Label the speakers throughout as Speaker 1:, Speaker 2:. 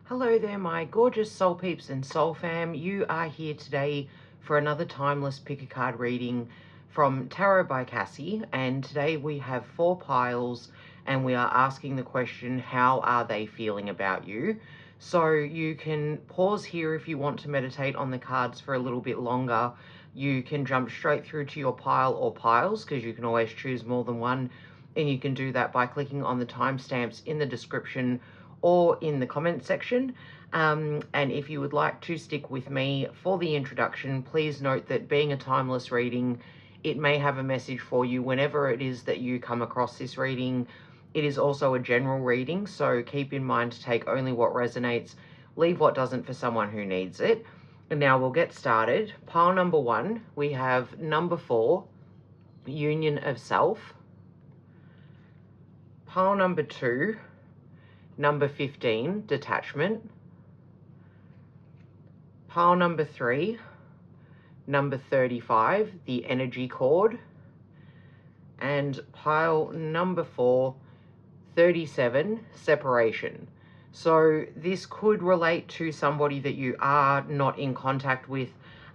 Speaker 1: Hello there, my gorgeous soul peeps and soul fam. You are here today for another timeless pick a card reading from Tarot by Cassy, and today we have 4 piles and we are asking the question, how are they feeling about you? So you can pause here if you want to meditate on the cards for a little bit longer. You can jump straight through to your pile or piles, because you can always choose more than one, and you can do that by clicking on the timestamps in the description or in the comment section. And if you would like to stick with me for the introduction, please note that being a timeless reading, it may have a message for you whenever it is that you come across this reading. It is also a general reading, so keep in mind to take only what resonates, leave what doesn't for someone who needs it. And now we'll get started. Pile number 1, we have number 4, Union of Self. Pile number 2, number 15, Detachment. Pile number 3, number 35, the Energy Cord. And pile number 4, 37, Separation. So this could relate to somebody that you are not in contact with,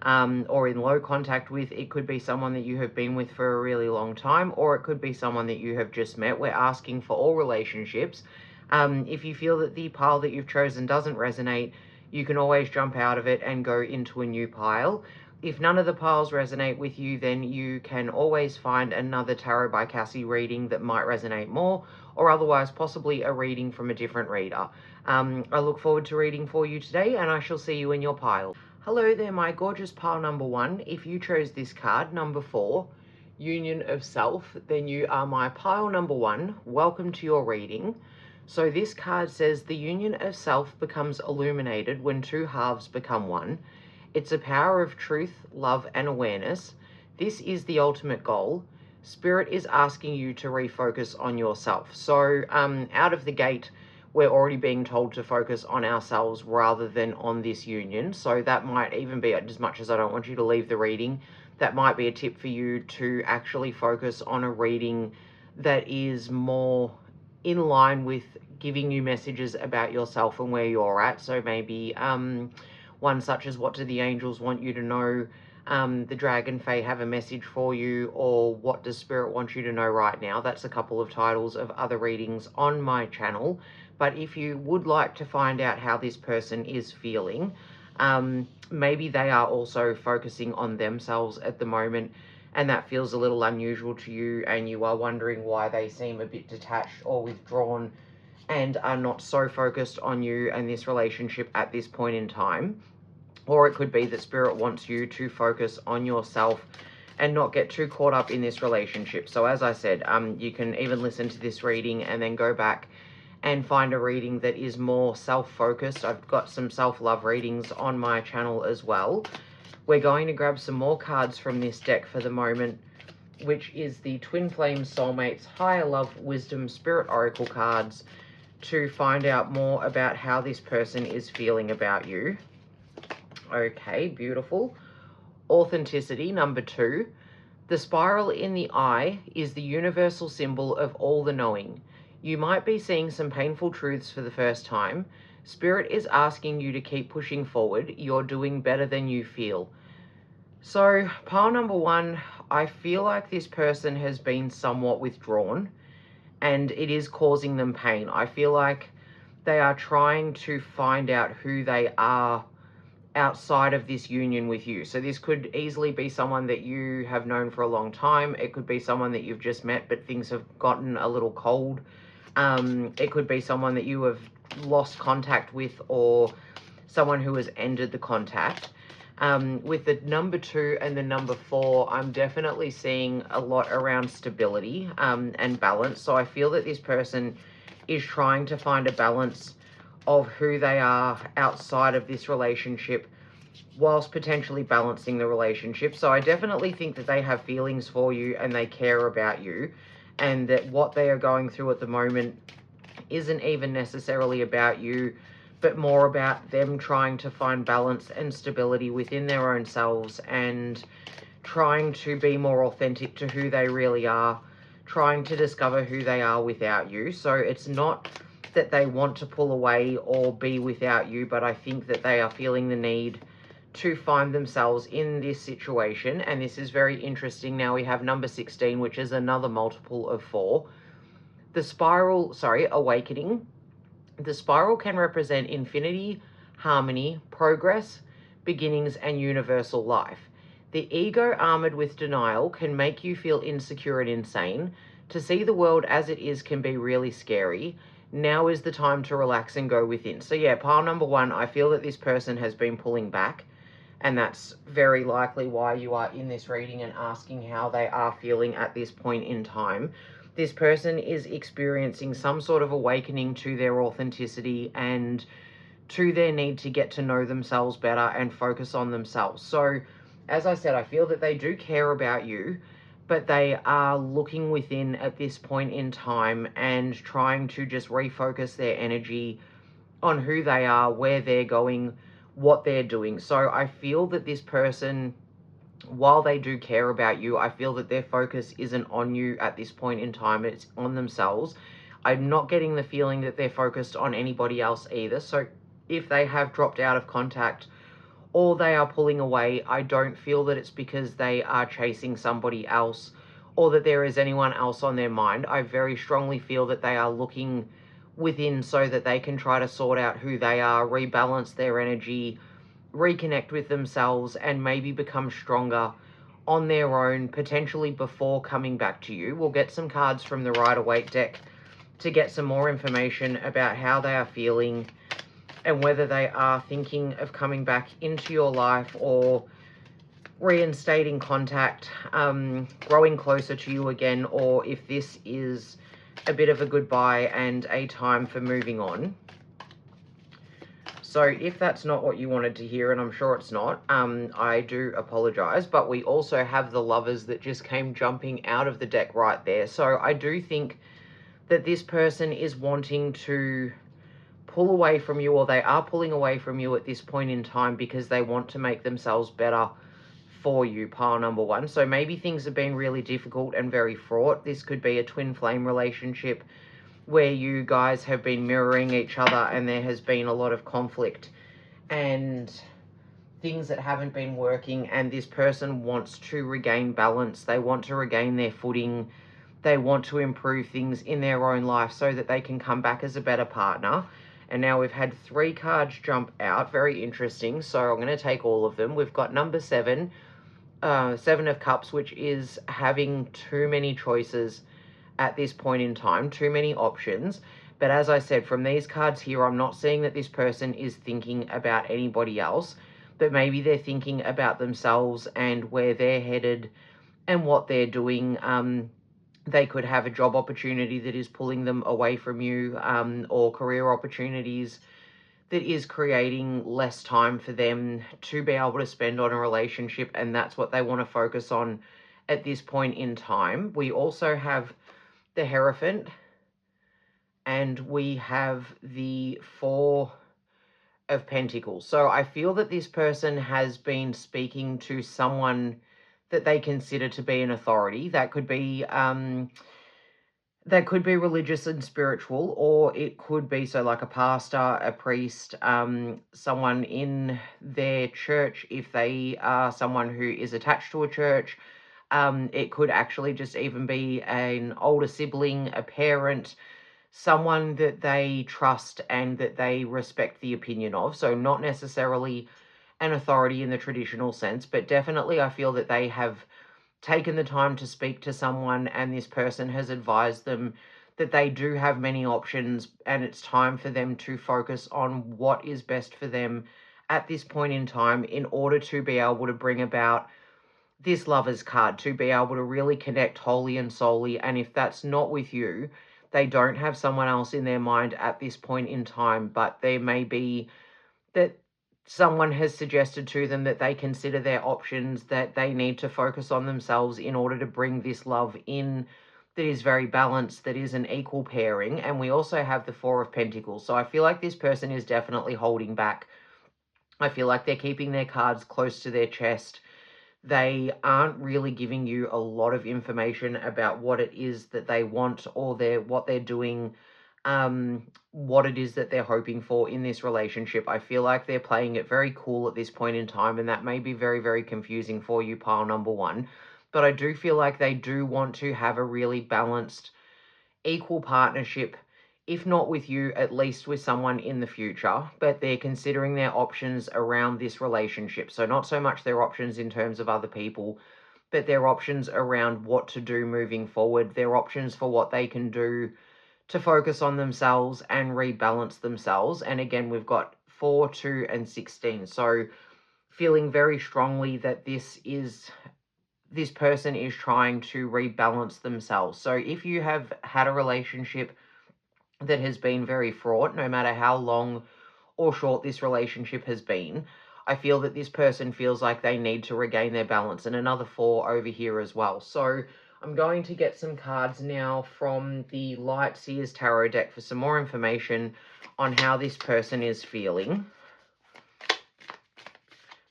Speaker 1: or in low contact with. It could be someone that you have been with for a really long time, or it could be someone that you have just met. We're asking for all relationships. If you feel that the pile that you've chosen doesn't resonate, you can always jump out of it and go into a new pile. If none of the piles resonate with you, then you can always find another Tarot by Cassy reading that might resonate more, or otherwise possibly a reading from a different reader. I look forward to reading for you today, and I shall see you in your pile. Hello there, my gorgeous pile number 1. If you chose this card, number 4, Union of Self, then you are my pile number 1. Welcome to your reading. So this card says the union of self becomes illuminated when 2 halves become one. It's a power of truth, love, and awareness. This is the ultimate goal. Spirit is asking you to refocus on yourself. So out of the gate, we're already being told to focus on ourselves rather than on this union. So that might even be, as much as I don't want you to leave the reading, that might be a tip for you to actually focus on a reading that is more in line with giving you messages about yourself and where you're at. So maybe one such as, what do the angels want you to know? The Dragon Fae have a message for you, or what does Spirit want you to know right now? That's a couple of titles of other readings on my channel. But if you would like to find out how this person is feeling, maybe they are also focusing on themselves at the moment, and that feels a little unusual to you, and you are wondering why they seem a bit detached or withdrawn and are not so focused on you and this relationship at this point in time. Or it could be that Spirit wants you to focus on yourself and not get too caught up in this relationship. So as I said, you can even listen to this reading and then go back and find a reading that is more self-focused. I've got some self-love readings on my channel as well. We're going to grab some more cards from this deck for the moment, which is the Twin Flame Soulmates Higher Love Wisdom Spirit Oracle cards, to find out more about how this person is feeling about you. Okay, beautiful. Authenticity, number 2. The spiral in the eye is the universal symbol of all the knowing. You might be seeing some painful truths for the first time. Spirit is asking you to keep pushing forward. You're doing better than you feel. So, pile number 1, I feel like this person has been somewhat withdrawn, and it is causing them pain. I feel like they are trying to find out who they are outside of this union with you. So this could easily be someone that you have known for a long time. It could be someone that you've just met, but things have gotten a little cold. It could be someone that you have lost contact with, or someone who has ended the contact. With the number 2 and the number 4, I'm definitely seeing a lot around stability and balance. So I feel that this person is trying to find a balance of who they are outside of this relationship, whilst potentially balancing the relationship. So I definitely think that they have feelings for you and they care about you, and that what they are going through at the moment isn't even necessarily about you, but more about them trying to find balance and stability within their own selves, and trying to be more authentic to who they really are, trying to discover who they are without you. So it's not that they want to pull away or be without you, but I think that they are feeling the need to find themselves in this situation. And this is very interesting. Now we have number 16, which is another multiple of 4. The spiral, awakening. The spiral can represent infinity, harmony, progress, beginnings, and universal life. The ego armored with denial can make you feel insecure and insane. To see the world as it is can be really scary. Now is the time to relax and go within. So yeah, pile number 1, I feel that this person has been pulling back, and that's very likely why you are in this reading and asking how they are feeling at this point in time. This person is experiencing some sort of awakening to their authenticity and to their need to get to know themselves better and focus on themselves. So, as I said, I feel that they do care about you, but they are looking within at this point in time and trying to just refocus their energy on who they are, where they're going, what they're doing. So I feel that this person, while they do care about you, I feel that their focus isn't on you at this point in time. It's on themselves. I'm not getting the feeling that they're focused on anybody else either. So if they have dropped out of contact or they are pulling away, I don't feel that it's because they are chasing somebody else or that there is anyone else on their mind. I very strongly feel that they are looking within so that they can try to sort out who they are, rebalance their energy, reconnect with themselves, and maybe become stronger on their own, potentially before coming back to you. We'll get some cards from the Rider-Waite deck to get some more information about how they are feeling and whether they are thinking of coming back into your life or reinstating contact, growing closer to you again, or if this is a bit of a goodbye and a time for moving on. So if that's not what you wanted to hear, and I'm sure it's not, I do apologize, but we also have the Lovers that just came jumping out of the deck right there. So I do think that this person is wanting to pull away from you, or they are pulling away from you at this point in time because they want to make themselves better for you, pile number 1. So maybe things have been really difficult and very fraught. This could be a twin flame relationship where you guys have been mirroring each other and there has been a lot of conflict and things that haven't been working, and this person wants to regain balance. They want to regain their footing. They want to improve things in their own life so that they can come back as a better partner. And now we've had 3 cards jump out. Very interesting. So I'm going to take all of them. We've got number 7, 7 of Cups, which is having too many choices at this point in time, too many options. But as I said, from these cards here, I'm not seeing that this person is thinking about anybody else, but maybe they're thinking about themselves and where they're headed and what they're doing. They could have a job opportunity that is pulling them away from you, or career opportunities that is creating less time for them to be able to spend on a relationship, and that's what they want to focus on at this point in time. We also have the Hierophant, and we have the 4 of Pentacles. So I feel that this person has been speaking to someone that they consider to be an authority. That could be religious and spiritual, or it could be, so like a pastor, a priest, someone in their church, if they are someone who is attached to a church. It could actually just even be an older sibling, a parent, someone that they trust and that they respect the opinion of. So not necessarily an authority in the traditional sense, but definitely I feel that they have taken the time to speak to someone, and this person has advised them that they do have many options and it's time for them to focus on what is best for them at this point in time in order to be able to bring about this Lovers card, to be able to really connect wholly and solely. And if that's not with you, they don't have someone else in their mind at this point in time, but there may be that someone has suggested to them that they consider their options, that they need to focus on themselves in order to bring this love in that is very balanced, that is an equal pairing. And we also have the 4 of Pentacles. So I feel like this person is definitely holding back. I feel like they're keeping their cards close to their chest. They aren't really giving you a lot of information about what it is that they want or what they're doing. what it is that they're hoping for in this relationship. I feel like they're playing it very cool at this point in time, and that may be very, very confusing for you, pile number one. But I do feel like they do want to have a really balanced, equal partnership, if not with you, at least with someone in the future. But they're considering their options around this relationship. So not so much their options in terms of other people, but their options around what to do moving forward, their options for what they can do to focus on themselves and rebalance themselves. And again, we've got 4, 2, and 16. So feeling very strongly that this person is trying to rebalance themselves. So if you have had a relationship that has been very fraught, no matter how long or short this relationship has been, I feel that this person feels like they need to regain their balance. And another 4 over here as well. So I'm going to get some cards now from the Light Seers Tarot deck for some more information on how this person is feeling.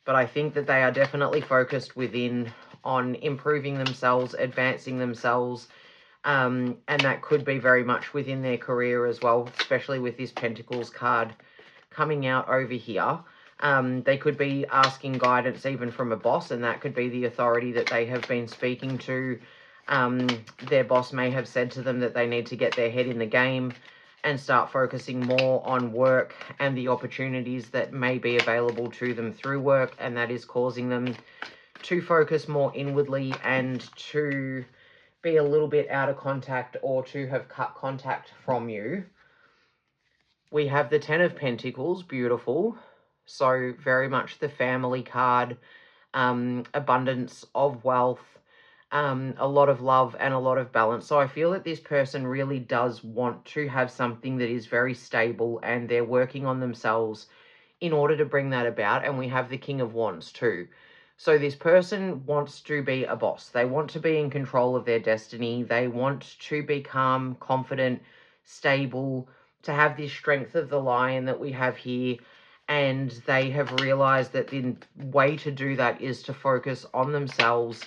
Speaker 1: But I think that they are definitely focused within on improving themselves, advancing themselves, and that could be very much within their career as well, especially with this Pentacles card coming out over here. They could be asking guidance even from a boss, and that could be the authority that they have been speaking to. Their boss may have said to them that they need to get their head in the game and start focusing more on work and the opportunities that may be available to them through work, and that is causing them to focus more inwardly and to be a little bit out of contact or to have cut contact from you. We have the 10 of Pentacles, beautiful. So very much the family card, abundance of wealth, a lot of love and a lot of balance. So I feel that this person really does want to have something that is very stable, and they're working on themselves in order to bring that about. And we have the King of Wands too. So this person wants to be a boss. They want to be in control of their destiny. They want to be calm, confident, stable, to have this strength of the lion that we have here. And they have realized that the way to do that is to focus on themselves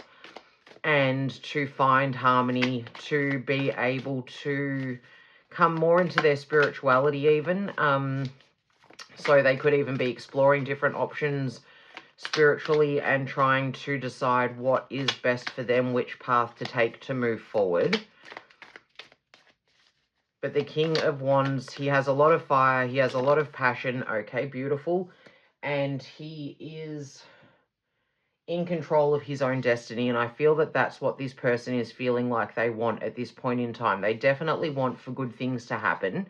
Speaker 1: and to find harmony, to be able to come more into their spirituality even. So they could even be exploring different options spiritually and trying to decide what is best for them, which path to take to move forward. But the King of Wands, he has a lot of fire, he has a lot of passion. Okay, beautiful. And he is in control of his own destiny, and I feel that that's what this person is feeling like they want at this point in time. They definitely want for good things to happen,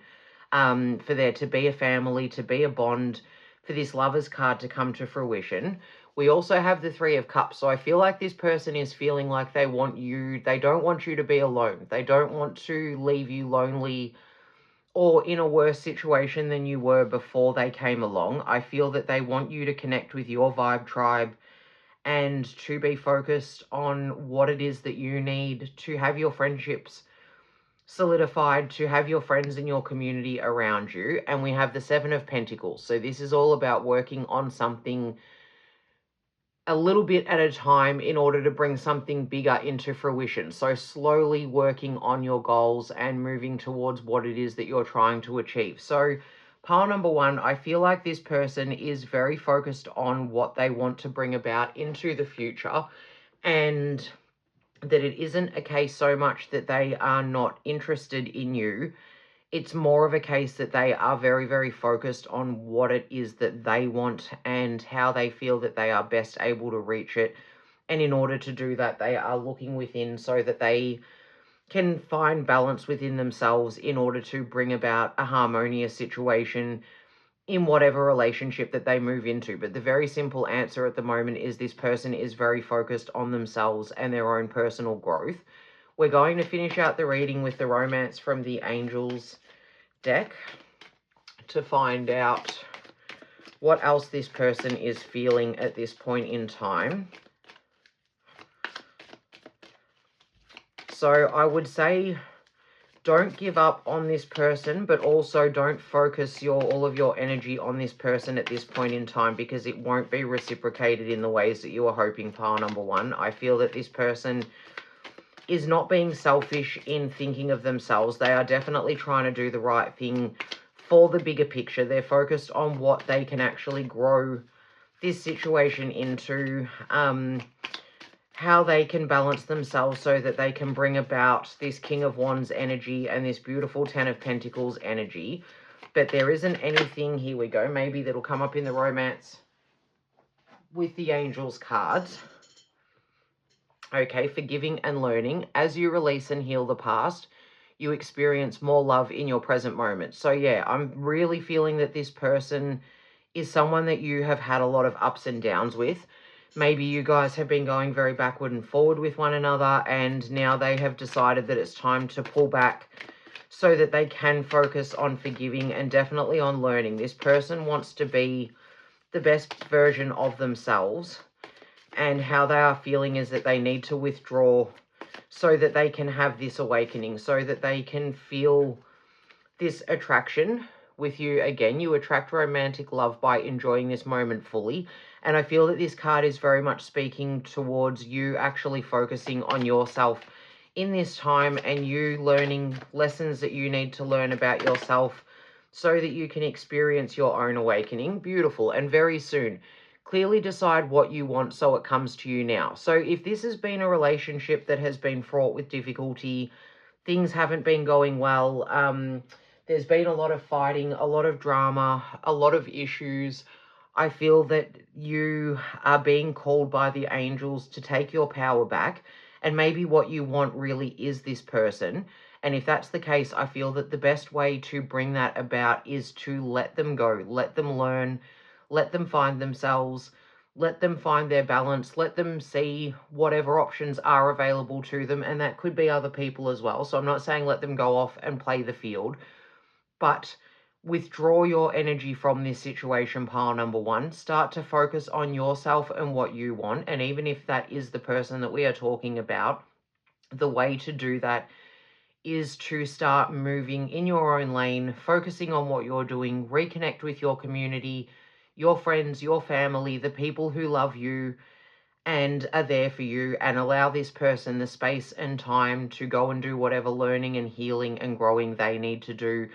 Speaker 1: for there to be a family, to be a bond, for this Lovers card to come to fruition. We also have the 3 of Cups, so I feel like this person is feeling like they want you, they don't want you to be alone. They don't want to leave you lonely or in a worse situation than you were before they came along. I feel that they want you to connect with your vibe tribe and to be focused on what it is that you need to have your friendships solidified, to have your friends in your community around you. And we have the 7 of Pentacles. So this is all about working on something a little bit at a time in order to bring something bigger into fruition. So slowly working on your goals and moving towards what it is that you're trying to achieve. So pile number 1, I feel like this person is very focused on what they want to bring about into the future, and that it isn't a case so much that they are not interested in you. It's more of a case that they are very, very focused on what it is that they want and how they feel that they are best able to reach it. And in order to do that, they are looking within so that they can find balance within themselves in order to bring about a harmonious situation in whatever relationship that they move into. But the very simple answer at the moment is this person is very focused on themselves and their own personal growth. We're going to finish out the reading with the Romance from the Angels deck to find out what else this person is feeling at this point in time. So I would say don't give up on this person, but also don't focus all of your energy on this person at this point in time, because it won't be reciprocated in the ways that you are hoping, pile number 1. I feel that this person is not being selfish in thinking of themselves. They are definitely trying to do the right thing for the bigger picture. They're focused on what they can actually grow this situation into, how they can balance themselves so that they can bring about this King of Wands energy and this beautiful Ten of Pentacles energy. But there isn't anything, here we go, maybe that'll come up in the romance with the Angels cards. Okay, forgiving and learning. As you release and heal the past, you experience more love in your present moment. So yeah, I'm really feeling that this person is someone that you have had a lot of ups and downs with. Maybe you guys have been going very backward and forward with one another, and now they have decided that it's time to pull back so that they can focus on forgiving and definitely on learning. This person wants to be the best version of themselves, and how they are feeling is that they need to withdraw so that they can have this awakening, so that they can feel this attraction with you again. You attract romantic love by enjoying this moment fully. And I feel that this card is very much speaking towards you actually focusing on yourself in this time, and you learning lessons that you need to learn about yourself so that you can experience your own awakening. Beautiful. And very soon, clearly decide what you want so it comes to you now. So if this has been a relationship that has been fraught with difficulty, things haven't been going well, there's been a lot of fighting, a lot of drama, a lot of issues, I feel that you are being called by the angels to take your power back, and maybe what you want really is this person. And if that's the case, I feel that the best way to bring that about is to let them go, let them learn, let them find themselves, let them find their balance, let them see whatever options are available to them, and that could be other people as well. So I'm not saying let them go off and play the field, but withdraw your energy from this situation, pile number one. Start to focus on yourself and what you want. And even if that is the person that we are talking about, the way to do that is to start moving in your own lane, focusing on what you're doing, reconnect with your community, your friends, your family, the people who love you and are there for you, and allow this person the space and time to go and do whatever learning and healing and growing they need to do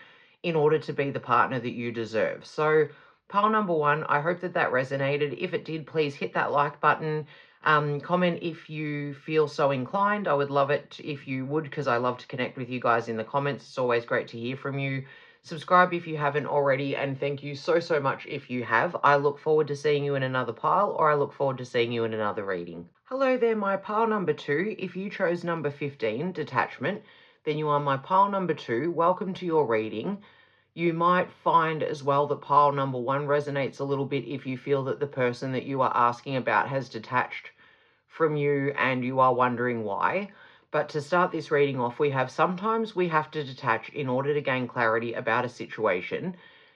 Speaker 1: in order to be the partner that you deserve. So pile number one, I hope that that resonated. If it did, please hit that like button. Comment if you feel so inclined. I would love it if you would, because I love to connect with you guys in the comments. It's always great to hear from you. Subscribe if you haven't already, and thank you so, so much if you have. I look forward to seeing you in another pile, or I look forward to seeing you in another reading. Hello there, my pile number two. If you chose number 15, Detachment, then you are my pile number two. Welcome to your reading. You might find as well that pile number one resonates a little bit if you feel that the person that you are asking about has detached from you and you are wondering why. But to start this reading off, we have sometimes we have to detach in order to gain clarity about a situation.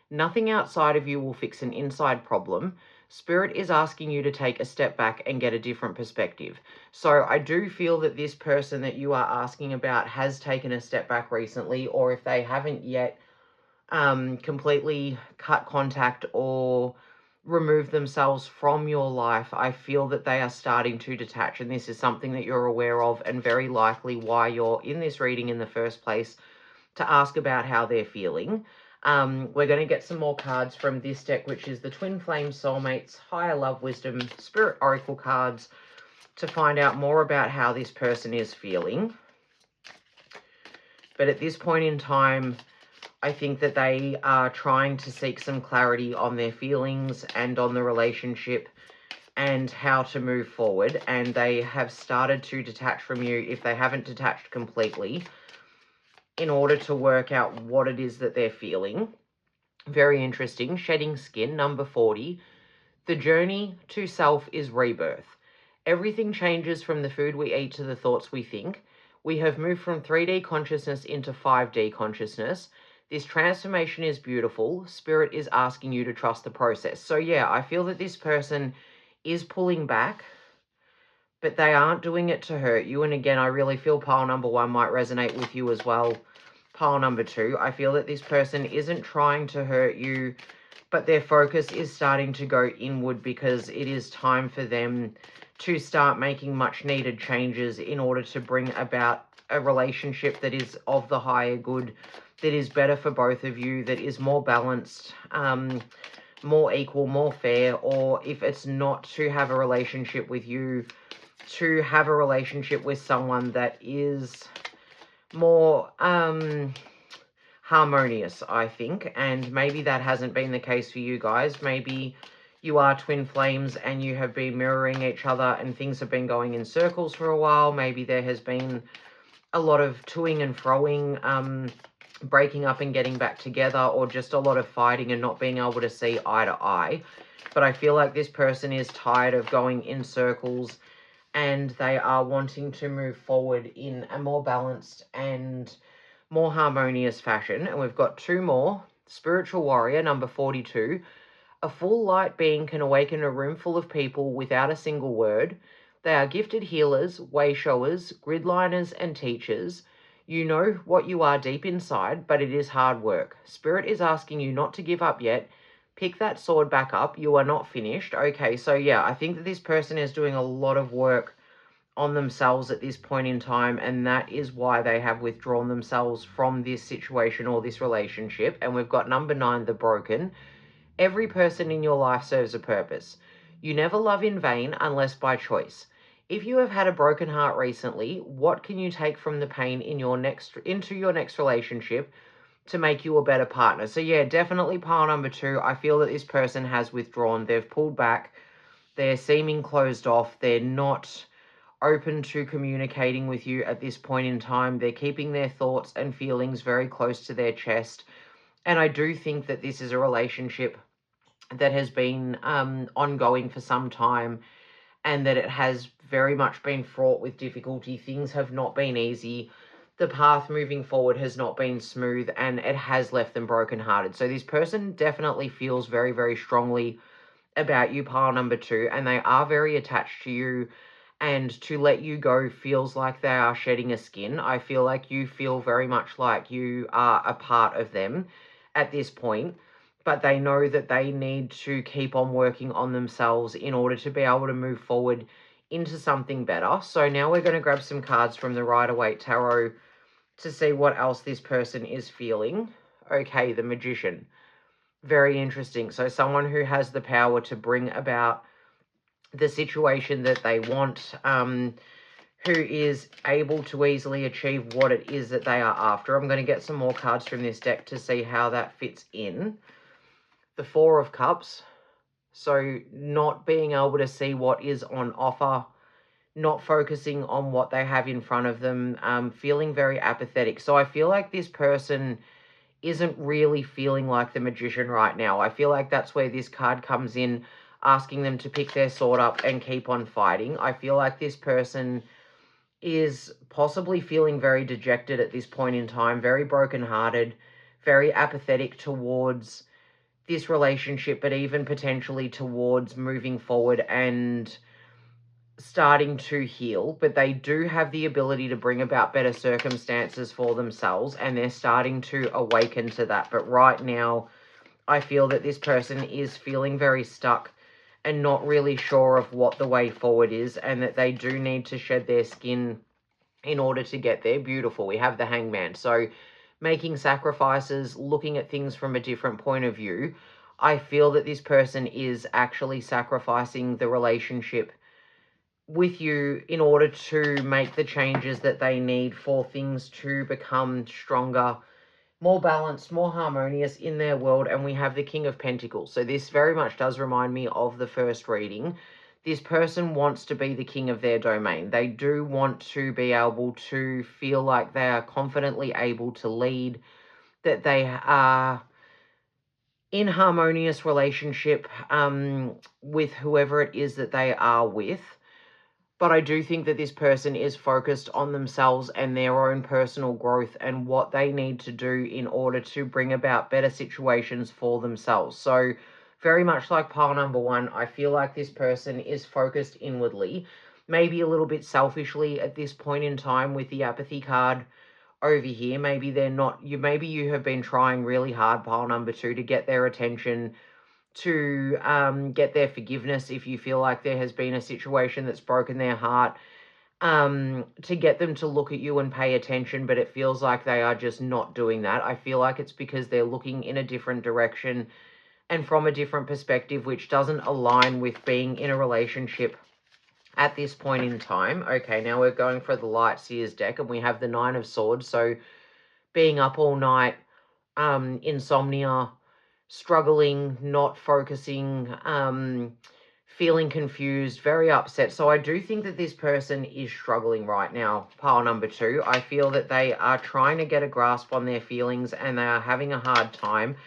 Speaker 1: Nothing outside of you will fix an inside problem. Spirit is asking you to take a step back and get a different perspective. So I do feel that this person that you are asking about has taken a step back recently, or if they haven't yet completely cut contact or remove themselves from your life, I feel that they are starting to detach, and this is something that you're aware of and very likely why you're in this reading in the first place, to ask about how they're feeling. We're going to get some more cards from this deck, which is the Twin Flame Soulmates Higher Love Wisdom Spirit Oracle cards, to find out more about how this person is feeling. But at this point in time, I think that they are trying to seek some clarity on their feelings and on the relationship and how to move forward. And they have started to detach from you, if they haven't detached completely, in order to work out what it is that they're feeling. Very interesting. Shedding Skin, number 40. The journey to self is rebirth. Everything changes from the food we eat to the thoughts we think. We have moved from 3D consciousness into 5D consciousness. This transformation is beautiful. Spirit is asking you to trust the process. So yeah, I feel that this person is pulling back, but they aren't doing it to hurt you. And again, I really feel pile number one might resonate with you as well. Pile number two, I feel that this person isn't trying to hurt you, but their focus is starting to go inward because it is time for them to start making much needed changes in order to bring about a relationship that is of the higher good, that is better for both of you, that is more balanced, more equal, more fair. Or if it's not to have a relationship with you, to have a relationship with someone that is more harmonious, I think. And maybe that hasn't been the case for you guys. Maybe you are twin flames and you have been mirroring each other and things have been going in circles for a while. Maybe there has been a lot of toing and froing, breaking up and getting back together, or just a lot of fighting and not being able to see eye to eye. But I feel like this person is tired of going in circles and they are wanting to move forward in a more balanced and more harmonious fashion. And we've got two more. Spiritual Warrior, number 42. A full light being can awaken a room full of people without a single word. They are gifted healers, way showers, gridliners, and teachers. You know what you are deep inside, but it is hard work. Spirit is asking you not to give up yet. Pick that sword back up. You are not finished. Okay, so yeah, I think that this person is doing a lot of work on themselves at this point in time, and that is why they have withdrawn themselves from this situation or this relationship. And we've got number 9, the Broken. Every person in your life serves a purpose. You never love in vain unless by choice. If you have had a broken heart recently, what can you take from the pain in into your next relationship to make you a better partner? So yeah, definitely pile number 2. I feel that this person has withdrawn. They've pulled back. They're seeming closed off. They're not open to communicating with you at this point in time. They're keeping their thoughts and feelings very close to their chest. And I do think that this is a relationship that has been ongoing for some time, and that it has very much been fraught with difficulty. Things have not been easy. The path moving forward has not been smooth, and it has left them brokenhearted. So this person definitely feels very, very strongly about you, pile number 2, and they are very attached to you. And to let you go feels like they are shedding a skin. I feel like you feel very much like you are a part of them at this point, but they know that they need to keep on working on themselves in order to be able to move forward into something better. So now we're going to grab some cards from the Rider-Waite Tarot to see what else this person is feeling. Okay, the Magician. Very interesting. So someone who has the power to bring about the situation that they want, who is able to easily achieve what it is that they are after. I'm going to get some more cards from this deck to see how that fits in. The Four of Cups. So not being able to see what is on offer, not focusing on what they have in front of them, feeling very apathetic. So I feel like this person isn't really feeling like the Magician right now. I feel like that's where this card comes in, asking them to pick their sword up and keep on fighting. I feel like this person is possibly feeling very dejected at this point in time, very brokenhearted, very apathetic towards this relationship, but even potentially towards moving forward and starting to heal. But they do have the ability to bring about better circumstances for themselves, and they're starting to awaken to that. But right now, I feel that this person is feeling very stuck and not really sure of what the way forward is, and that they do need to shed their skin in order to get there. Beautiful. We have the Hangman. So making sacrifices, looking at things from a different point of view. I feel that this person is actually sacrificing the relationship with you in order to make the changes that they need for things to become stronger, more balanced, more harmonious in their world. And we have the King of Pentacles. So this very much does remind me of the first reading. This person wants to be the king of their domain. They do want to be able to feel like they are confidently able to lead, that they are in harmonious relationship with whoever it is that they are with. But I do think that this person is focused on themselves and their own personal growth and what they need to do in order to bring about better situations for themselves. So very much like pile number 1, I feel like this person is focused inwardly, maybe a little bit selfishly at this point in time with the apathy card over here. Maybe they're not, maybe you have been trying really hard, pile number 2, to get their attention, to get their forgiveness if you feel like there has been a situation that's broken their heart, to get them to look at you and pay attention, but it feels like they are just not doing that. I feel like it's because they're looking in a different direction and from a different perspective, which doesn't align with being in a relationship at this point in time. Okay, now we're going for the Light Seers deck, and we have the Nine of Swords. So being up all night, insomnia, struggling, not focusing, feeling confused, very upset. So I do think that this person is struggling right now, pile number 2. I feel that they are trying to get a grasp on their feelings and they are having a hard time.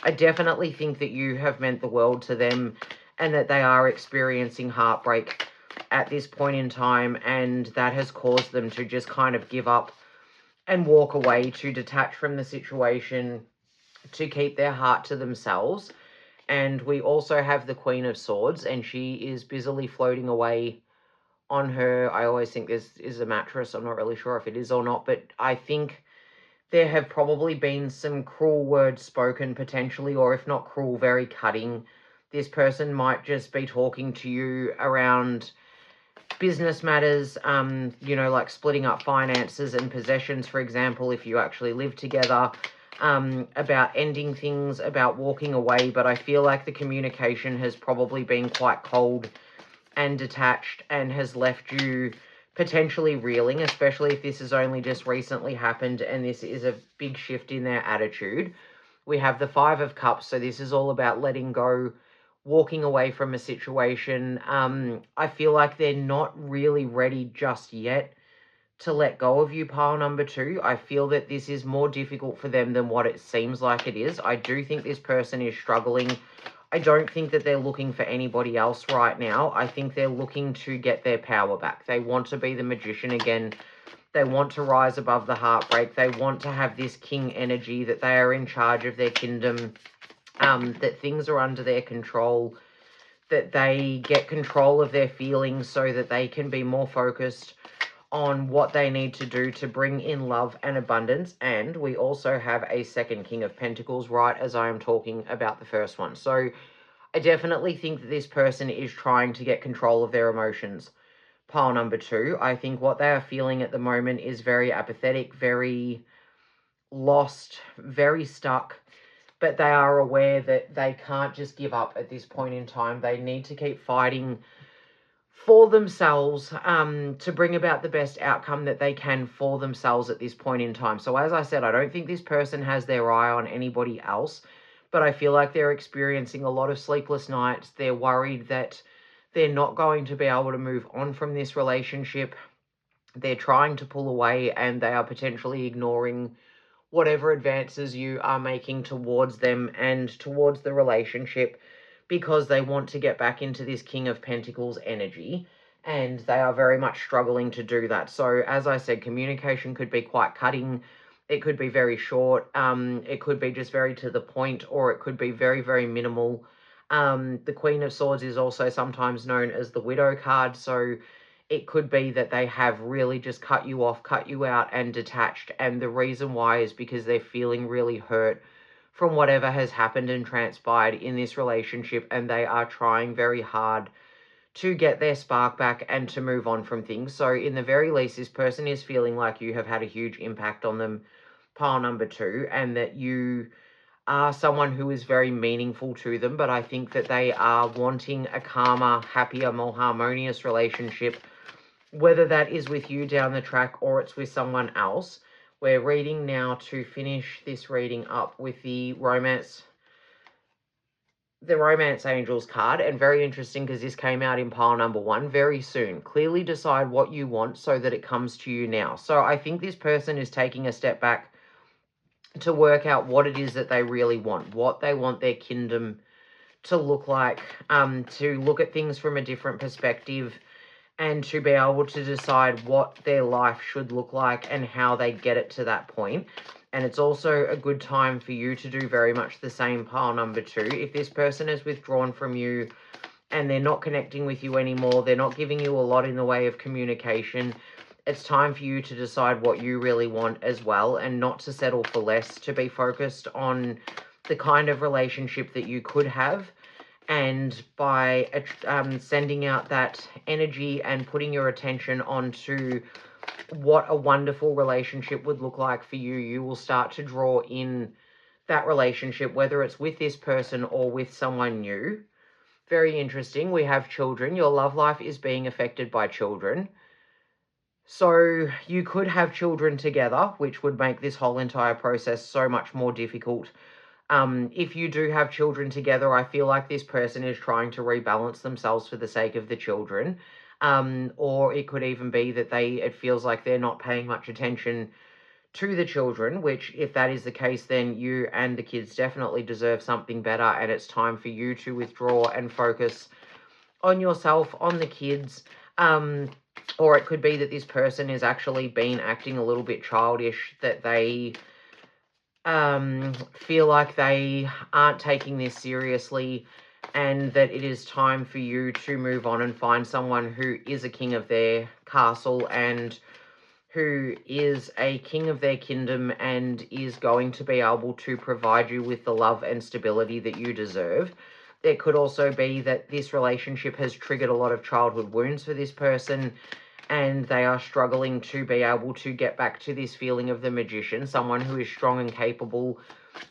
Speaker 1: I definitely think that you have meant the world to them and that they are experiencing heartbreak at this point in time, and that has caused them to just kind of give up and walk away, to detach from the situation, to keep their heart to themselves. And we also have the Queen of Swords, and she is busily floating away on her, I always think this is a mattress. I'm not really sure if it is or not, but I think there have probably been some cruel words spoken potentially, or if not cruel, very cutting. This person might just be talking to you around business matters, you know, like splitting up finances and possessions, for example, if you actually live together, about ending things, about walking away. But I feel like the communication has probably been quite cold and detached and has left you potentially reeling, especially if this has only just recently happened and this is a big shift in their attitude. We have the Five of Cups, so this is all about letting go, walking away from a situation. I feel like they're not really ready just yet to let go of you, pile number 2. I feel that this is more difficult for them than what it seems like it is. I do think this person is struggling. I don't think that they're looking for anybody else right now. I think they're looking to get their power back. They want to be the magician again. They want to rise above the heartbreak. They want to have this king energy, that they are in charge of their kingdom, that things are under their control, that they get control of their feelings so that they can be more focused on what they need to do to bring in love and abundance. And we also have a second King of Pentacles right as I am talking about the first one. So I definitely think that this person is trying to get control of their emotions. Pile number 2, I think what they are feeling at the moment is very apathetic, very lost, very stuck, but they are aware that they can't just give up at this point in time. They need to keep fighting for themselves, to bring about the best outcome that they can for themselves at this point in time. So as I said, I don't think this person has their eye on anybody else, but I feel like they're experiencing a lot of sleepless nights. They're worried that they're not going to be able to move on from this relationship. They're trying to pull away and they are potentially ignoring whatever advances you are making towards them and towards the relationship, because they want to get back into this King of Pentacles energy, and they are very much struggling to do that. So as I said, communication could be quite cutting. It could be very short. It could be just very to the point, or it could be very, very minimal. The Queen of Swords is also sometimes known as the Widow card. So it could be that they have really just cut you off, cut you out, and detached. And the reason why is because they're feeling really hurt from whatever has happened and transpired in this relationship, and they are trying very hard to get their spark back and to move on from things. So in the very least, this person is feeling like you have had a huge impact on them, pile number 2, and that you are someone who is very meaningful to them. But I think that they are wanting a calmer, happier, more harmonious relationship, whether that is with you down the track or it's with someone else. We're reading now to finish this reading up with the Romance Angels card, and very interesting because this came out in pile number 1. Very soon. Clearly decide what you want so that it comes to you now. So I think this person is taking a step back to work out what it is that they really want, what they want their kingdom to look like, to look at things from a different perspective, and to be able to decide what their life should look like and how they get it to that point. And it's also a good time for you to do very much the same, pile number 2. If this person is withdrawn from you and they're not connecting with you anymore, they're not giving you a lot in the way of communication, it's time for you to decide what you really want as well, and not to settle for less, to be focused on the kind of relationship that you could have. And by sending out that energy and putting your attention onto what a wonderful relationship would look like for you, you will start to draw in that relationship, whether it's with this person or with someone new. Very interesting. We have children. Your love life is being affected by children. So you could have children together, which would make this whole entire process so much more difficult. If you do have children together, I feel like this person is trying to rebalance themselves for the sake of the children. Or it could even be that it feels like they're not paying much attention to the children, which if that is the case, then you and the kids definitely deserve something better, and it's time for you to withdraw and focus on yourself, on the kids. Or it could be that this person is actually been acting a little bit childish, that they feel like they aren't taking this seriously, and that it is time for you to move on and find someone who is a king of their castle and who is a king of their kingdom and is going to be able to provide you with the love and stability that you deserve. There could also be that this relationship has triggered a lot of childhood wounds for this person, and they are struggling to be able to get back to this feeling of the magician, someone who is strong and capable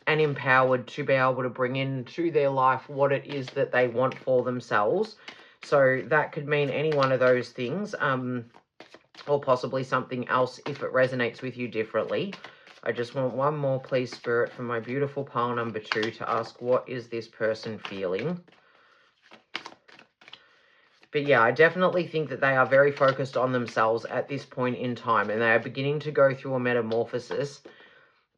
Speaker 1: and empowered to be able to bring into their life what it is that they want for themselves. So that could mean any one of those things, or possibly something else if it resonates with you differently. I just want one more, please, Spirit, for my beautiful pile number 2 to ask, what is this person feeling? But yeah, I definitely think that they are very focused on themselves at this point in time, and they are beginning to go through a metamorphosis,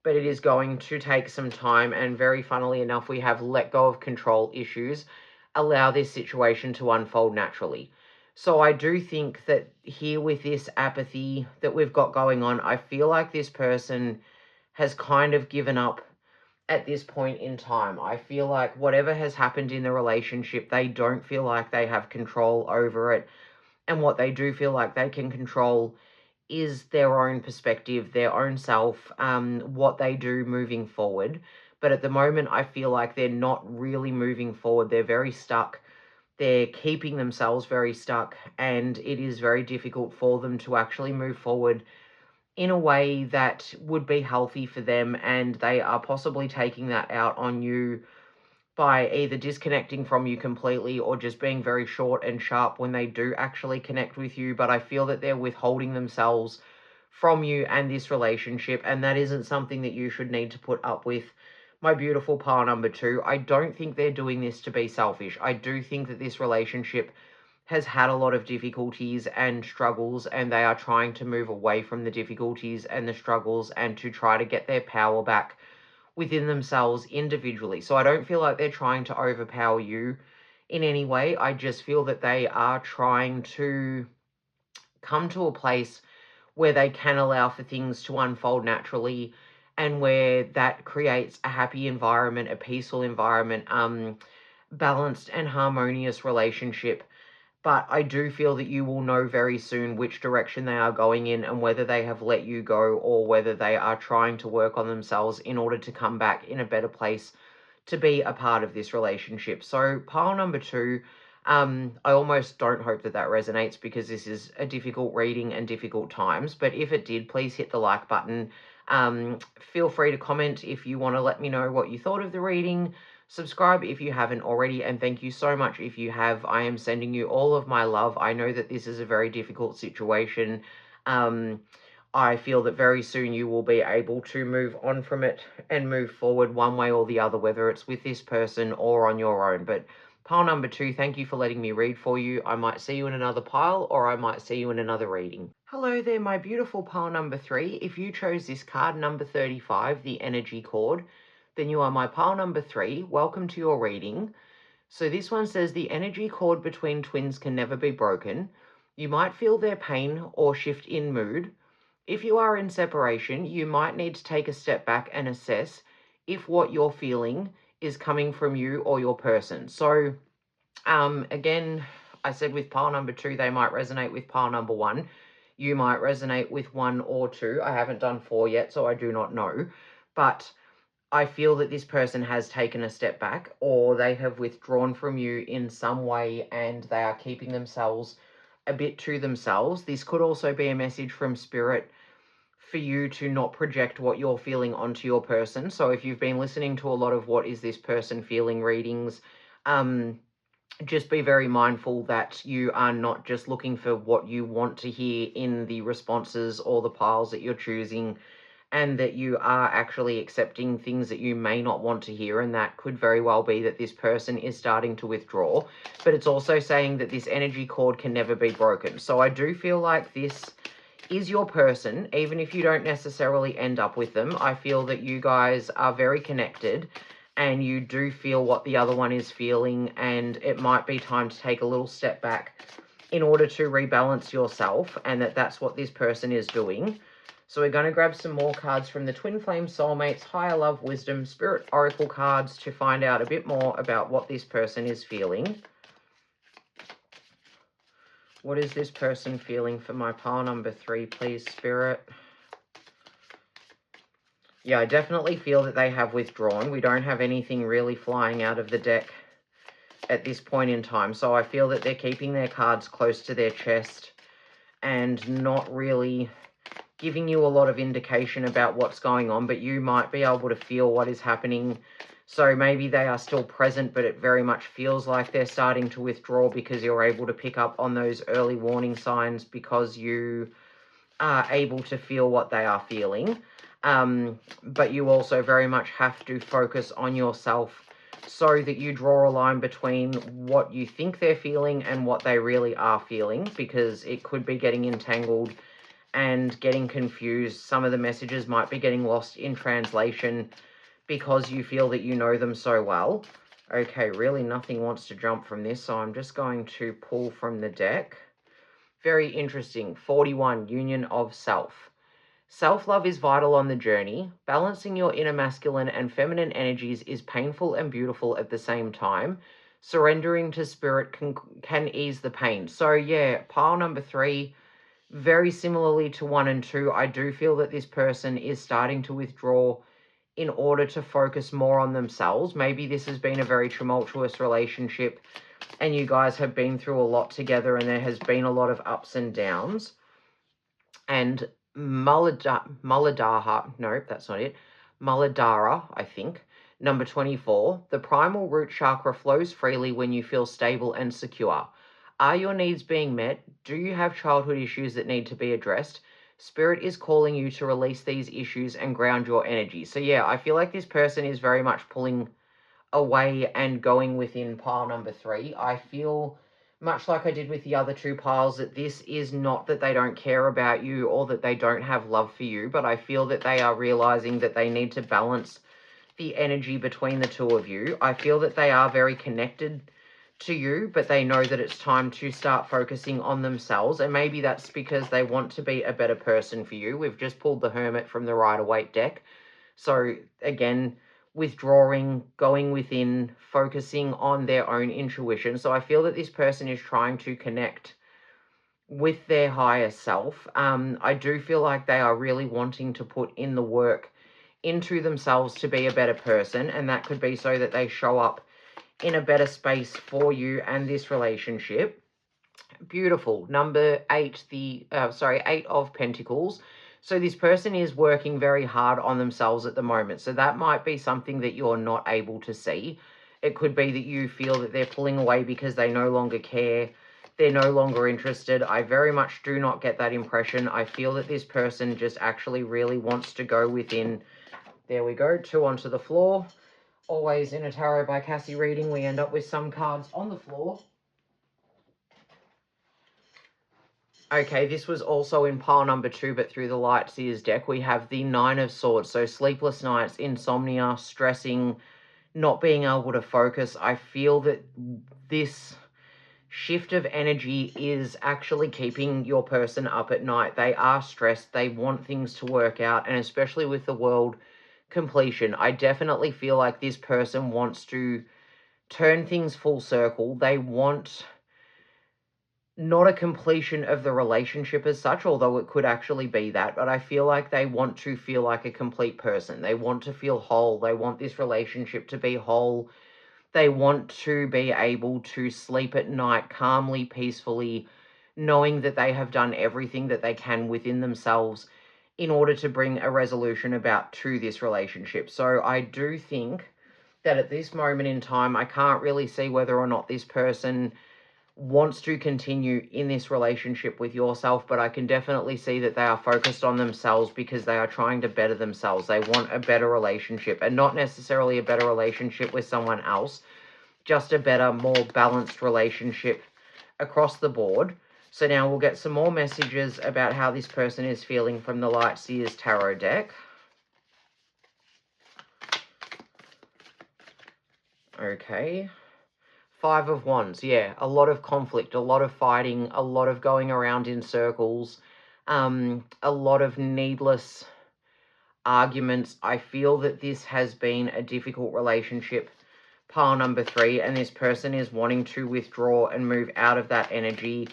Speaker 1: but it is going to take some time, and very funnily enough, we have let go of control issues, allow this situation to unfold naturally. So I do think that here with this apathy that we've got going on, I feel like this person has kind of given up at this point in time. I feel like whatever has happened in the relationship, they don't feel like they have control over it. And what they do feel like they can control is their own perspective, their own self, what they do moving forward. But at the moment, I feel like they're not really moving forward. They're very stuck. They're keeping themselves very stuck, and it is very difficult for them to actually move forward in a way that would be healthy for them, and they are possibly taking that out on you by either disconnecting from you completely or just being very short and sharp when they do actually connect with you. But I feel that they're withholding themselves from you and this relationship, and that isn't something that you should need to put up with. My beautiful pile number 2, I don't think they're doing this to be selfish. I do think that this relationship has had a lot of difficulties and struggles, and they are trying to move away from the difficulties and the struggles and to try to get their power back within themselves individually. So I don't feel like they're trying to overpower you in any way. I just feel that they are trying to come to a place where they can allow for things to unfold naturally, and where that creates a happy environment, a peaceful environment, balanced and harmonious relationship. But I do feel that you will know very soon which direction they are going in, and whether they have let you go or whether they are trying to work on themselves in order to come back in a better place to be a part of this relationship. So pile number 2, I almost don't hope that that resonates, because this is a difficult reading and difficult times. But if it did, please hit the like button. Feel free to comment if you want to let me know what you thought of the reading. Subscribe if you haven't already, and thank you so much if you have. I am sending you all of my love. I know that this is a very difficult situation. I feel that very soon you will be able to move on from it and move forward one way or the other, whether it's with this person or on your own. But pile number 2, thank you for letting me read for you. I might see you in another pile, or I might see you in another reading. Hello there, my beautiful pile number 3. If you chose this card, number 35, the energy cord, then you are my pile number 3. Welcome to your reading. So this one says, the energy cord between twins can never be broken. You might feel their pain or shift in mood. If you are in separation, you might need to take a step back and assess if what you're feeling is coming from you or your person. So, again, I said with pile number 2, they might resonate with pile number 1. You might resonate with 1 or 2. I haven't done 4 yet, so I do not know. But I feel that this person has taken a step back, or they have withdrawn from you in some way and they are keeping themselves a bit to themselves. This could also be a message from Spirit for you to not project what you're feeling onto your person. So if you've been listening to a lot of what is this person feeling readings, just be very mindful that you are not just looking for what you want to hear in the responses or the piles that you're choosing, and that you are actually accepting things that you may not want to hear, and that could very well be that this person is starting to withdraw. But it's also saying that this energy cord can never be broken. So I do feel like this is your person, even if you don't necessarily end up with them. I feel that you guys are very connected and you do feel what the other one is feeling, and it might be time to take a little step back in order to rebalance yourself, and that's what this person is doing. So we're going to grab some more cards from the Twin Flame Soulmates, Higher Love, Wisdom, Spirit Oracle cards to find out a bit more about what this person is feeling. What is this person feeling for my pile number 3, please, Spirit? Yeah, I definitely feel that they have withdrawn. We don't have anything really flying out of the deck at this point in time. So I feel that they're keeping their cards close to their chest and not really giving you a lot of indication about what's going on, but you might be able to feel what is happening. So maybe they are still present, but it very much feels like they're starting to withdraw because you're able to pick up on those early warning signs because you are able to feel what they are feeling. But you also very much have to focus on yourself so that you draw a line between what you think they're feeling and what they really are feeling, because it could be getting entangled and getting confused. Some of the messages might be getting lost in translation because you feel that you know them so well. Okay, really nothing wants to jump from this, so I'm just going to pull from the deck. Very interesting. 41, Union of Self. Self-love is vital on the journey. Balancing your inner masculine and feminine energies is painful and beautiful at the same time. Surrendering to spirit can ease the pain. So yeah, pile number 3, very similarly to 1 and 2, I do feel that this person is starting to withdraw in order to focus more on themselves. Maybe this has been a very tumultuous relationship and you guys have been through a lot together and there has been a lot of ups and downs. And Muladhara, no, that's not it. Muladhara, I think. Number 24, the primal root chakra flows freely when you feel stable and secure. Are your needs being met? Do you have childhood issues that need to be addressed? Spirit is calling you to release these issues and ground your energy. So yeah, I feel like this person is very much pulling away and going within pile number 3. I feel, much like I did with the other 2 piles, that this is not that they don't care about you or that they don't have love for you, but I feel that they are realizing that they need to balance the energy between the 2 of you. I feel that they are very connected to you, but they know that it's time to start focusing on themselves, and maybe that's because they want to be a better person for you. We've just pulled the Hermit from the Rider-Waite deck. So again, withdrawing, going within, focusing on their own intuition. So I feel that this person is trying to connect with their higher self. I do feel like they are really wanting to put in the work into themselves to be a better person, and that could be so that they show up in a better space for you and this relationship. Beautiful. Number 8, 8 of Pentacles. So this person is working very hard on themselves at the moment. So that might be something that you're not able to see. It could be that you feel that they're pulling away because they no longer care. They're no longer interested. I very much do not get that impression. I feel that this person just actually really wants to go within. There we go. 2 onto the floor. Always in a Tarot by Cassy reading, we end up with some cards on the floor. Okay, this was also in pile number 2, but through the Light Seers deck, we have the 9 of Swords. So sleepless nights, insomnia, stressing, not being able to focus. I feel that this shift of energy is actually keeping your person up at night. They are stressed. They want things to work out, and especially with the world completion, I definitely feel like this person wants to turn things full circle. They want not a completion of the relationship as such, although it could actually be that, but I feel like they want to feel like a complete person. They want to feel whole. They want this relationship to be whole. They want to be able to sleep at night calmly, peacefully, knowing that they have done everything that they can within themselves in order to bring a resolution about to this relationship. So I do think that at this moment in time, I can't really see whether or not this person wants to continue in this relationship with yourself, but I can definitely see that they are focused on themselves because they are trying to better themselves. They want a better relationship, and not necessarily a better relationship with someone else, just a better, more balanced relationship across the board. So now we'll get some more messages about how this person is feeling from the Light Seers Tarot deck. Okay. Five of Wands, yeah, a lot of conflict, a lot of fighting, a lot of going around in circles, a lot of needless arguments. I feel that this has been a difficult relationship, pile number 3, and this person is wanting to withdraw and move out of that energy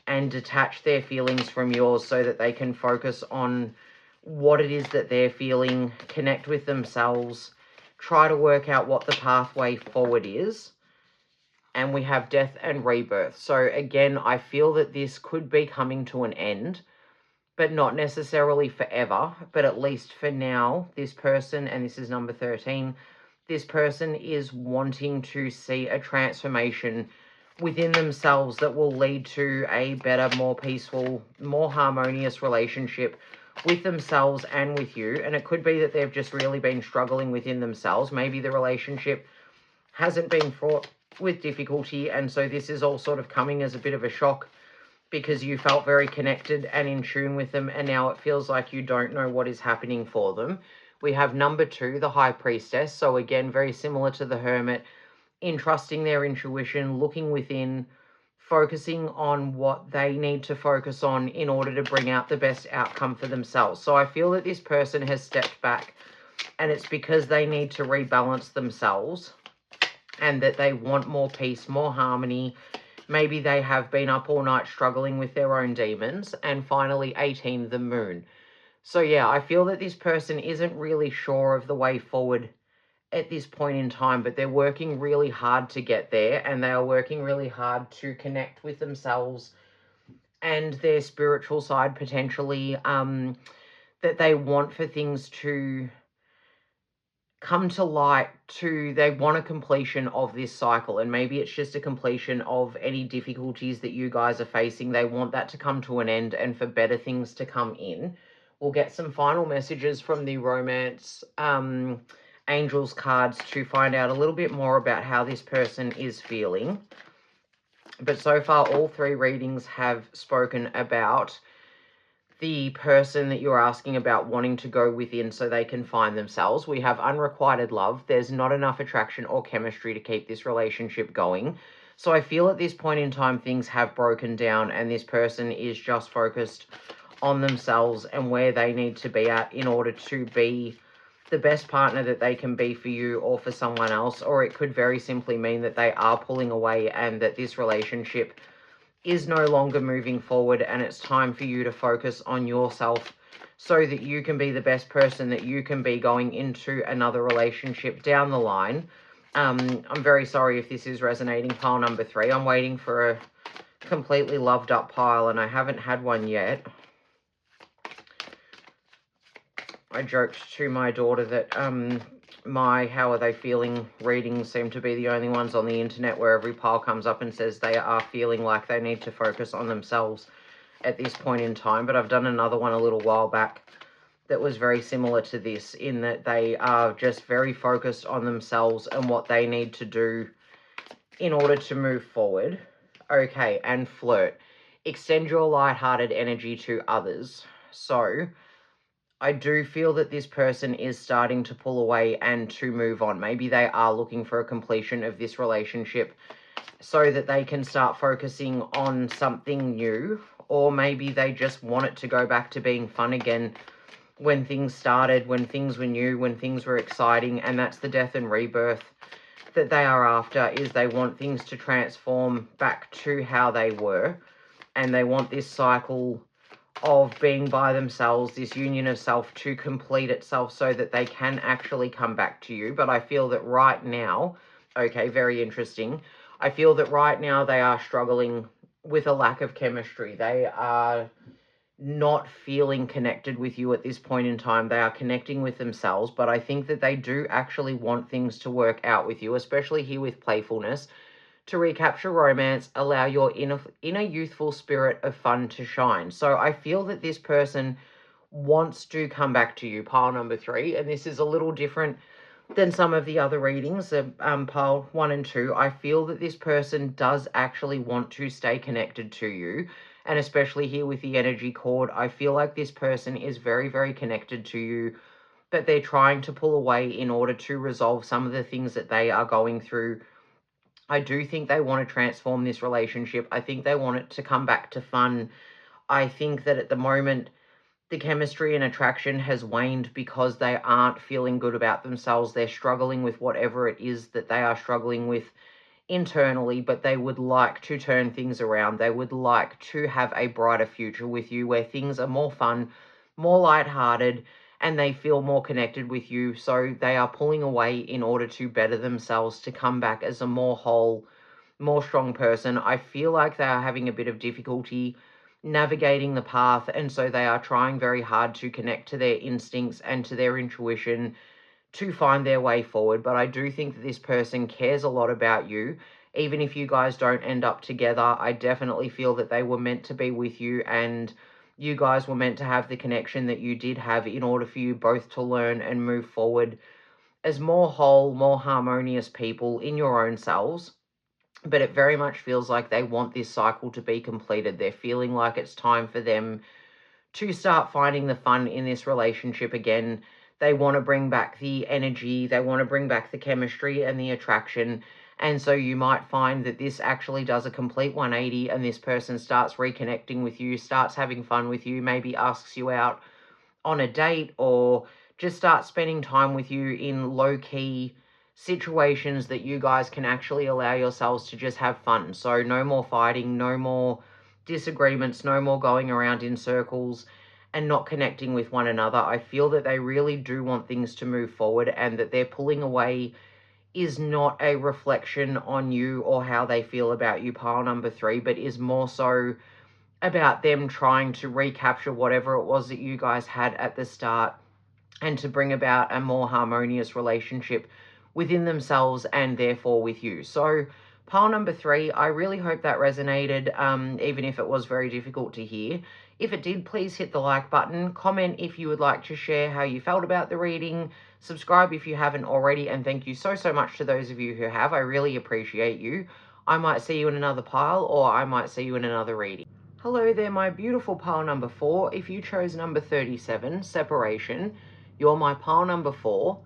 Speaker 1: and detach their feelings from yours so that they can focus on what it is that they're feeling, connect with themselves, try to work out what the pathway forward is. And we have death and rebirth. So again, I feel that this could be coming to an end, but not necessarily forever, but at least for now, this person, and this is number 13, this person is wanting to see a transformation within themselves that will lead to a better, more peaceful, more harmonious relationship with themselves and with you. And it could be that they've just really been struggling within themselves. Maybe the relationship hasn't been fraught with difficulty, and so this is all sort of coming as a bit of a shock because you felt very connected and in tune with them, and now it feels like you don't know what is happening for them. We have number 2, the High Priestess. So again, very similar to the Hermit, in trusting their intuition, looking within, focusing on what they need to focus on in order to bring out the best outcome for themselves. So I feel that this person has stepped back, and it's because they need to rebalance themselves and that they want more peace, more harmony. Maybe they have been up all night struggling with their own demons. And finally, 18, the Moon. So yeah, I feel that this person isn't really sure of the way forward at this point in time, but they're working really hard to get there, and they are working really hard to connect with themselves and their spiritual side potentially, that they want for things to come to light. They want a completion of this cycle, and maybe it's just a completion of any difficulties that you guys are facing. They want that to come to an end and for better things to come in. We'll get some final messages from the Romance Angels cards to find out a little bit more about how this person is feeling. But so far, all 3 readings have spoken about the person that you're asking about wanting to go within so they can find themselves. We have unrequited love. There's not enough attraction or chemistry to keep this relationship going. So I feel at this point in time, things have broken down, and this person is just focused on themselves and where they need to be at in order to be the best partner that they can be for you or for someone else. Or it could very simply mean that they are pulling away and that this relationship is no longer moving forward, and it's time for you to focus on yourself so that you can be the best person that you can be going into another relationship down the line. I'm very sorry if this is resonating, pile number 3. I'm waiting for a completely loved up pile, and I haven't had one yet. I joked to my daughter that my how are they feeling readings seem to be the only ones on the internet where every pile comes up and says they are feeling like they need to focus on themselves at this point in time. But I've done another one a little while back that was very similar to this, in that they are just very focused on themselves and what they need to do in order to move forward. Okay, and flirt. Extend your lighthearted energy to others. So I do feel that this person is starting to pull away and to move on. Maybe they are looking for a completion of this relationship so that they can start focusing on something new, or maybe they just want it to go back to being fun again when things started, when things were new, when things were exciting. And that's the death and rebirth that they are after, is they want things to transform back to how they were. and they want this cycle of being by themselves, this union of self, to complete itself so that they can actually come back to you. But I feel that right now, okay, very interesting, I feel that right now they are struggling with a lack of chemistry. They are not feeling connected with you at this point in time. They are connecting with themselves, but I think that they do actually want things to work out with you, especially here with playfulness, to recapture romance, allow your inner youthful spirit of fun to shine. So I feel that this person wants to come back to you, pile number 3, and this is a little different than some of the other readings, pile 1 and 2. I feel that this person does actually want to stay connected to you, and especially here with the energy cord, I feel like this person is very, very connected to you, but they're trying to pull away in order to resolve some of the things that they are going through. I do think they want to transform this relationship. I think they want it to come back to fun. I think that at the moment, the chemistry and attraction has waned because they aren't feeling good about themselves. They're struggling with whatever it is that they are struggling with internally, but they would like to turn things around. They would like to have a brighter future with you where things are more fun, more lighthearted, and they feel more connected with you. So they are pulling away in order to better themselves, to come back as a more whole, more strong person. I feel like they are having a bit of difficulty navigating the path, and so they are trying very hard to connect to their instincts and to their intuition to find their way forward. But I do think that this person cares a lot about you. Even if you guys don't end up together, I definitely feel that they were meant to be with you, and you guys were meant to have the connection that you did have in order for you both to learn and move forward as more whole, more harmonious people in your own selves. But it very much feels like they want this cycle to be completed. They're feeling like it's time for them to start finding the fun in this relationship again. They want to bring back the energy, they want to bring back the chemistry and the attraction. And so you might find that this actually does a complete 180 and this person starts reconnecting with you, starts having fun with you, maybe asks you out on a date, or just starts spending time with you in low-key situations that you guys can actually allow yourselves to just have fun. So no more fighting, no more disagreements, no more going around in circles and not connecting with one another. I feel that they really do want things to move forward, and that they're pulling away is not a reflection on you or how they feel about you, pile number 3, but is more so about them trying to recapture whatever it was that you guys had at the start, and to bring about a more harmonious relationship within themselves and therefore with you. So pile number 3, I really hope that resonated, even if it was very difficult to hear. If it did, please hit the like button, comment if you would like to share how you felt about the reading, subscribe if you haven't already, and thank you so much to those of you who have. I really appreciate you. I might see you in another pile, or I might see you in another reading. Hello there, my beautiful pile number 4. If you chose number 37, separation, you're my pile number 4.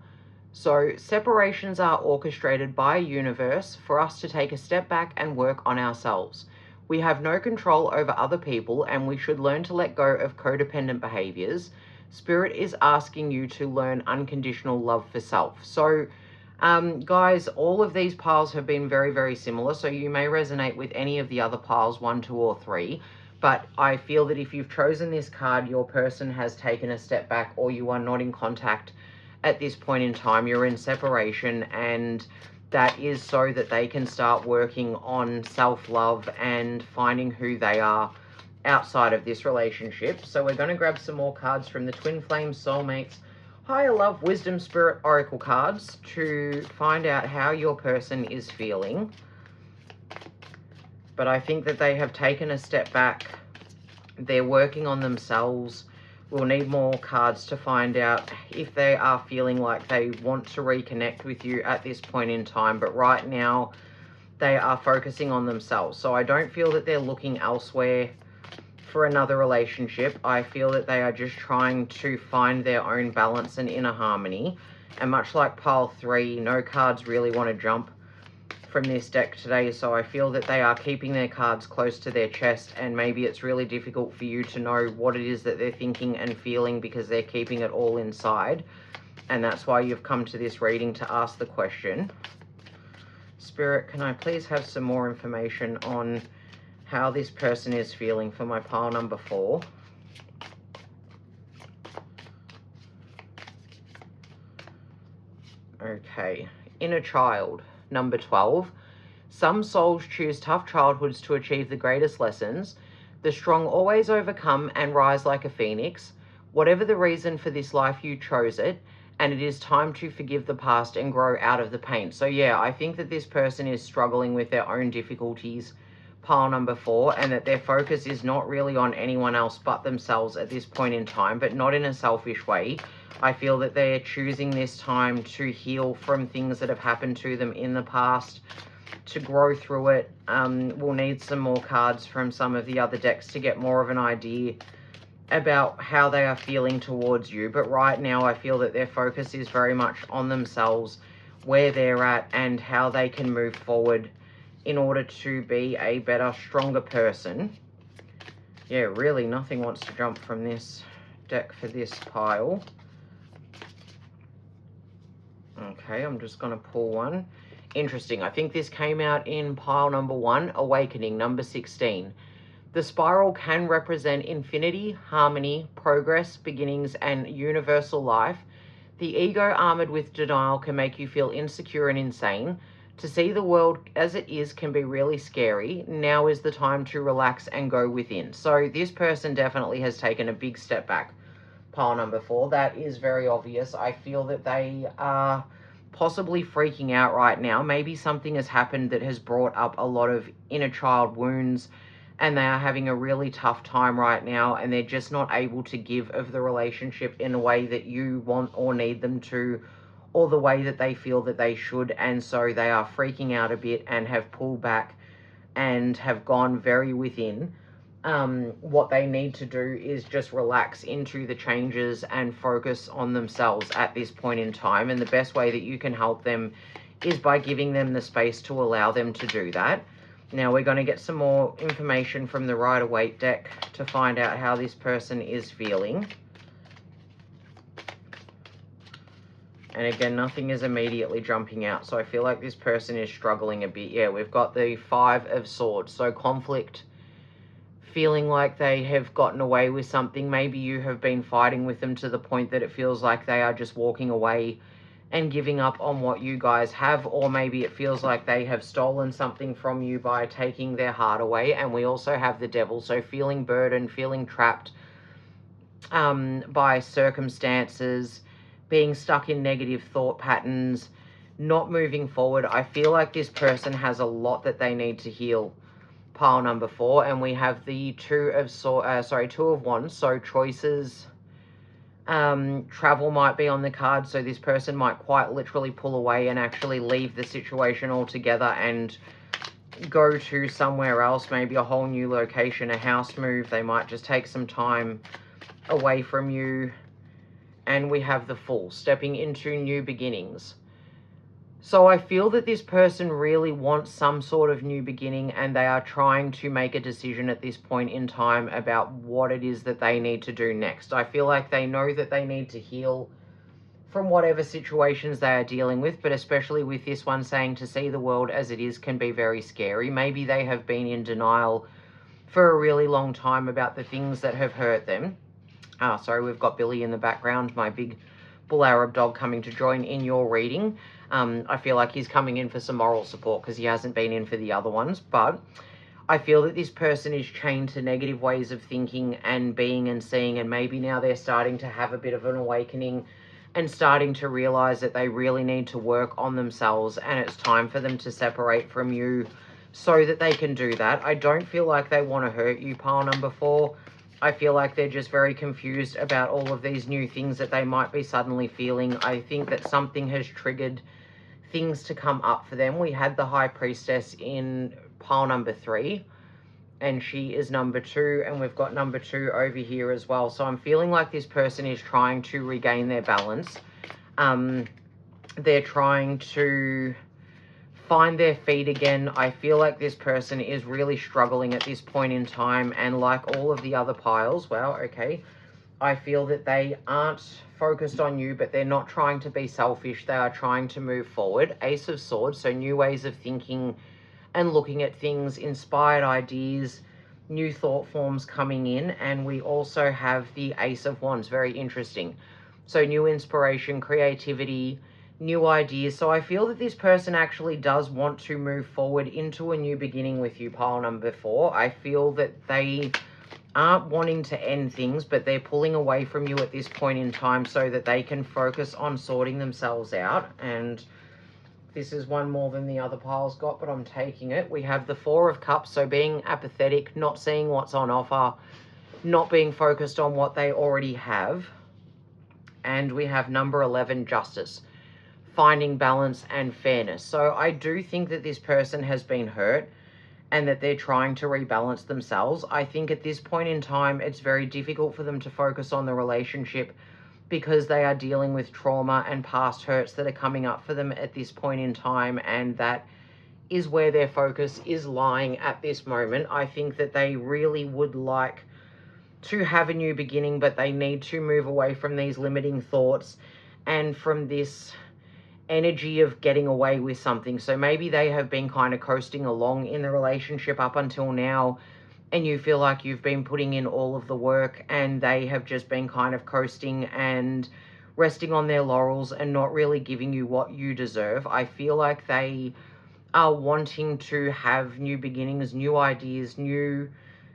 Speaker 1: So separations are orchestrated by a universe for us to take a step back and work on ourselves. We have no control over other people, and we should learn to let go of codependent behaviors. Spirit is asking you to learn unconditional love for self. So guys, all of these piles have been very, very similar, so you may resonate with any of the other piles, 1, 2, or 3. But I feel that if you've chosen this card, your person has taken a step back, or you are not in contact at this point in time. You're in separation, and that is so that they can start working on self-love and finding who they are outside of this relationship. So we're going to grab some more cards from the Twin Flame Soulmates Higher Love Wisdom Spirit Oracle cards to find out how your person is feeling. But I think that they have taken a step back. They're working on themselves. We'll need more cards to find out if they are feeling like they want to reconnect with you at this point in time. But right now, they are focusing on themselves. So I don't feel that they're looking elsewhere for another relationship. I feel that they are just trying to find their own balance and inner harmony. And much like pile 3, no cards really want to jump from this deck today, so I feel that they are keeping their cards close to their chest, and maybe it's really difficult for you to know what it is that they're thinking and feeling because they're keeping it all inside, and that's why you've come to this reading to ask the question. Spirit, can I please have some more information on how this person is feeling for my pile number 4. Okay, inner child, number 12. Some souls choose tough childhoods to achieve the greatest lessons. The strong always overcome and rise like a phoenix. Whatever the reason for this life, you chose it, and it is time to forgive the past and grow out of the pain. So yeah, I think that this person is struggling with their own difficulties, pile number 4, and that their focus is not really on anyone else but themselves at this point in time, but not in a selfish way. I feel that they're choosing this time to heal from things that have happened to them in the past, to grow through it. We'll need some more cards from some of the other decks to get more of an idea about how they are feeling towards you. But right now, I feel that their focus is very much on themselves, where they're at, and how they can move forward in order to be a better, stronger person. Yeah, really, nothing wants to jump from this deck for this pile. Okay, I'm just going to pull one. Interesting. I think this came out in pile number 1, Awakening, number 16. The spiral can represent infinity, harmony, progress, beginnings, and universal life. The ego armored with denial can make you feel insecure and insane. To see the world as it is can be really scary. Now is the time to relax and go within. So this person definitely has taken a big step back. Pile number 4, that is very obvious. I feel that they are possibly freaking out right now. Maybe something has happened that has brought up a lot of inner child wounds, and they are having a really tough time right now, and they're just not able to give of the relationship in a way that you want or need them to, or the way that they feel that they should, and so they are freaking out a bit and have pulled back and have gone very within. What they need to do is just relax into the changes and focus on themselves at this point in time, and the best way that you can help them is by giving them the space to allow them to do that. Now we're going to get some more information from the Rider-Waite deck to find out how this person is feeling. And again, nothing is immediately jumping out, so I feel like this person is struggling a bit. Yeah, we've got the 5 of Swords, so conflict, feeling like they have gotten away with something. Maybe you have been fighting with them to the point that it feels like they are just walking away and giving up on what you guys have, or maybe it feels like they have stolen something from you by taking their heart away. And we also have the Devil, so feeling burdened, feeling trapped by circumstances, being stuck in negative thought patterns, not moving forward. I feel like this person has a lot that they need to heal, pile number 4, and we have the 2 of Wands, so choices. Travel might be on the card, so this person might quite literally pull away and actually leave the situation altogether and go to somewhere else, maybe a whole new location, a house move. They might just take some time away from you. And we have the Fool, stepping into new beginnings. So I feel that this person really wants some sort of new beginning, and they are trying to make a decision at this point in time about what it is that they need to do next. I feel like they know that they need to heal from whatever situations they are dealing with, but especially with this one saying to see the world as it is can be very scary. Maybe they have been in denial for a really long time about the things that have hurt them. Sorry, we've got Billy in the background, my big bull Arab dog, coming to join in your reading. I feel like he's coming in for some moral support because he hasn't been in for the other ones. But I feel that this person is chained to negative ways of thinking and being and seeing, and maybe now they're starting to have a bit of an awakening and starting to realize that they really need to work on themselves, and it's time for them to separate from you so that they can do that. I don't feel like they want to hurt you, pile number 4. I feel like they're just very confused about all of these new things that they might be suddenly feeling. I think that something has triggered things to come up for them. We had the High Priestess in pile number 3, and she is number 2, and we've got number 2 over here as well. So I'm feeling like this person is trying to regain their balance. They're trying to find their feet again. I feel like this person is really struggling at this point in time, and like all of the other piles, wow, okay, I feel that they aren't focused on you, but they're not trying to be selfish. They are trying to move forward. Ace of Swords, so new ways of thinking and looking at things, inspired ideas, new thought forms coming in. And we also have the Ace of Wands, very interesting. So new inspiration, creativity, new ideas. So I feel that this person actually does want to move forward into a new beginning with you, pile number 4. I feel that they aren't wanting to end things, but they're pulling away from you at this point in time so that they can focus on sorting themselves out. And this is one more than the other pile's got, but I'm taking it. We have the Four of Cups, so being apathetic, not seeing what's on offer, not being focused on what they already have. And we have number 11, Justice, finding balance and fairness. So I do think that this person has been hurt and that they're trying to rebalance themselves. I think at this point in time, it's very difficult for them to focus on the relationship because they are dealing with trauma and past hurts that are coming up for them at this point in time, and that is where their focus is lying at this moment. I think that they really would like to have a new beginning, but they need to move away from these limiting thoughts and from this energy of getting away with something. So maybe they have been kind of coasting along in the relationship up until now, and you feel like you've been putting in all of the work and they have just been kind of coasting and resting on their laurels and not really giving you what you deserve. I feel like they are wanting to have new beginnings, new ideas, new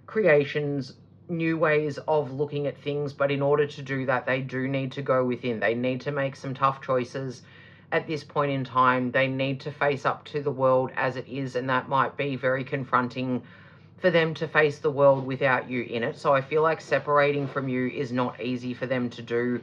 Speaker 1: creations, new ways of looking at things. But in order to do that, they do need to go within. They need to make some tough choices at this point in time. They need to face up to the world as it is, and that might be very confronting for them to face the world without you in it. So I feel like separating from you is not easy for them to do,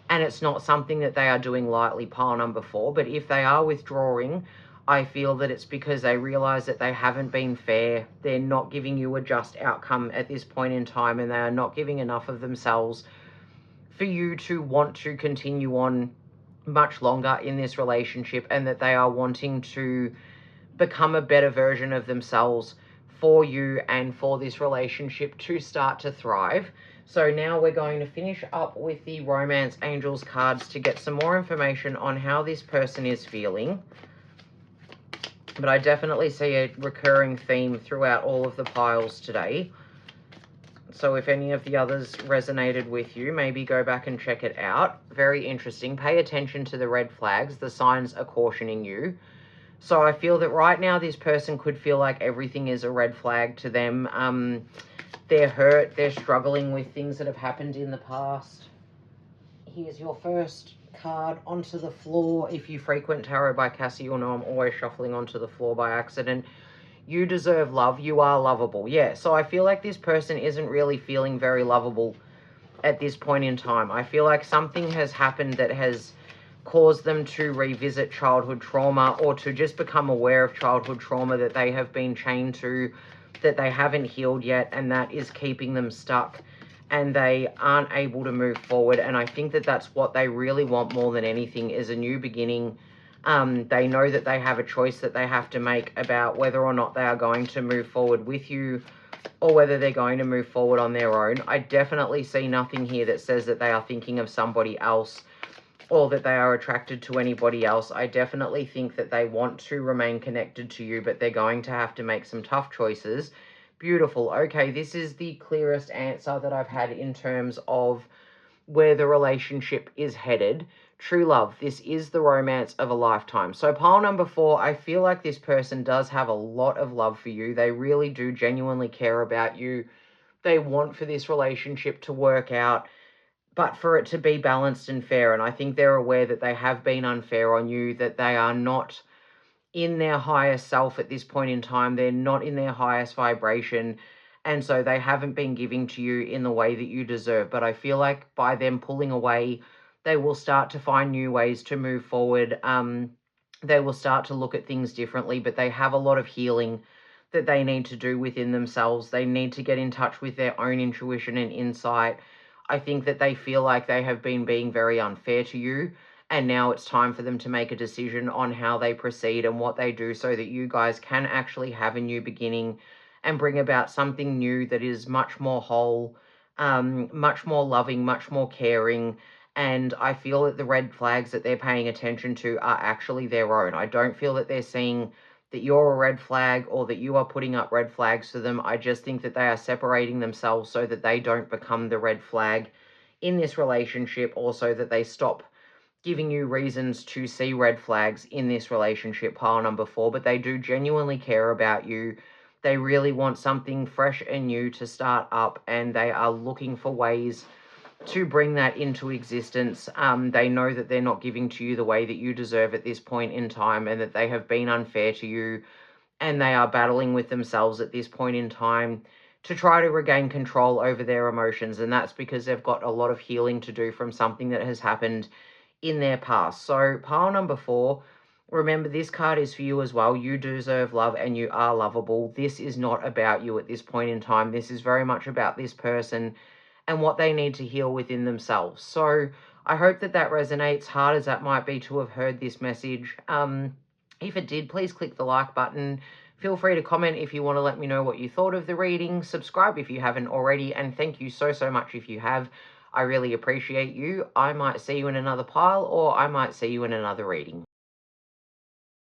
Speaker 1: and it's not something that they are doing lightly, pile number 4. But if they are withdrawing, I feel that it's because they realize that they haven't been fair. They're not giving you a just outcome at this point in time, and they are not giving enough of themselves for you to want to continue on much longer in this relationship, and that they are wanting to become a better version of themselves for you and for this relationship to start to thrive. So now we're going to finish up with the Romance Angels cards to get some more information on how this person is feeling. But I definitely see a recurring theme throughout all of the piles today. So if any of the others resonated with you, maybe go back and check it out. Very interesting. Pay attention to the red flags. The signs are cautioning you. So I feel that right now this person could feel like everything is a red flag to them. They're hurt. They're struggling with things that have happened in the past. Here's your first card, Onto the Floor. If you frequent Tarot by Cassy, you'll know I'm always shuffling onto the floor by accident. You deserve love. You are lovable. Yeah, so I feel like this person isn't really feeling very lovable at this point in time. I feel like something has happened that has caused them to revisit childhood trauma, or to just become aware of childhood trauma that they have been chained to, that they haven't healed yet, and that is keeping them stuck and they aren't able to move forward. And I think that that's what they really want more than anything, is a new beginning. They know that they have a choice that they have to make about whether or not they are going to move forward with you, or whether they're going to move forward on their own. I definitely see nothing here that says that they are thinking of somebody else or that they are attracted to anybody else. I definitely think that they want to remain connected to you, but they're going to have to make some tough choices. Beautiful. Okay, this is the clearest answer that I've had in terms of where the relationship is headed. True love. This is the romance of a lifetime. So pile number 4, I feel like this person does have a lot of love for you. They really do genuinely care about you. They want for this relationship to work out, but for it to be balanced and fair. And I think they're aware that they have been unfair on you, that they are not in their highest self at this point in time. They're not in their highest vibration. And so they haven't been giving to you in the way that you deserve. But I feel like by them pulling away, they will start to find new ways to move forward. They will start to look at things differently, but they have a lot of healing that they need to do within themselves. They need to get in touch with their own intuition and insight. I think that they feel like they have been being very unfair to you, and now it's time for them to make a decision on how they proceed and what they do, so that you guys can actually have a new beginning and bring about something new that is much more whole, much more loving, much more caring. And I feel that the red flags that they're paying attention to are actually their own. I don't feel that they're seeing that you're a red flag or that you are putting up red flags to them. I just think that they are separating themselves so that they don't become the red flag in this relationship, or so that they stop giving you reasons to see red flags in this relationship, pile number 4. But they do genuinely care about you. They really want something fresh and new to start up, and they are looking for ways to bring that into existence. They know that they're not giving to you the way that you deserve at this point in time, and that they have been unfair to you, and they are battling with themselves at this point in time to try to regain control over their emotions. And that's because they've got a lot of healing to do from something that has happened in their past. So pile number 4, remember, this card is for you as well. You deserve love and you are lovable. This is not about you at this point in time. This is very much about this person and what they need to heal within themselves. So I hope that that resonates, hard as that might be to have heard this message. If it did, please click the like button. Feel free to comment if you want to let me know what you thought of the reading. Subscribe if you haven't already, and thank you so much if you have. I really appreciate you. I might see you in another pile, or I might see you in another reading.